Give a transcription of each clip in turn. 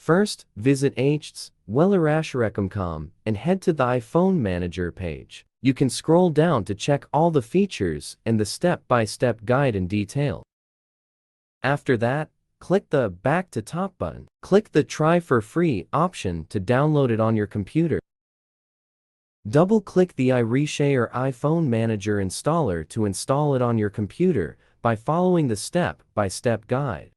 First, visit iReaShare.com and head to the iPhone Manager page. You can scroll down to check all the features and the step-by-step guide in detail. After that, click the Back to Top button. Click the Try for Free option to download it on your computer. Double-click the iReaShare iPhone Manager installer to install it on your computer by following the step-by-step guide.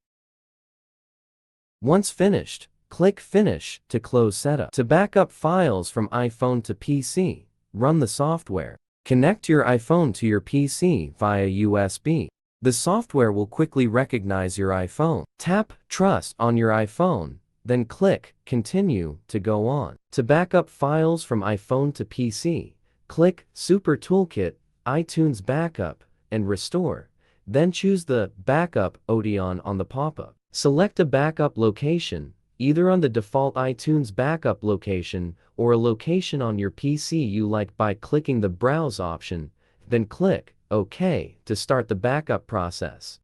Once finished, click Finish to close setup. To back up files from iPhone to PC, run the software. Connect your iPhone to your PC via USB. The software will quickly recognize your iPhone. Tap Trust on your iPhone, then click Continue to go on. To back up files from iPhone to PC, click Super Toolkit, iTunes Backup, and Restore. Then choose the Backup option on the pop-up. Select a backup location, either on the default iTunes backup location or a location on your PC you like by clicking the Browse option, then click OK to start the backup process.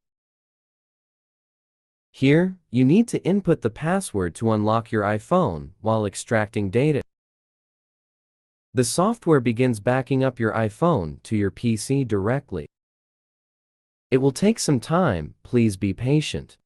Here, you need to input the password to unlock your iPhone while extracting data. The software begins backing up your iPhone to your PC directly. It will take some time, please be patient.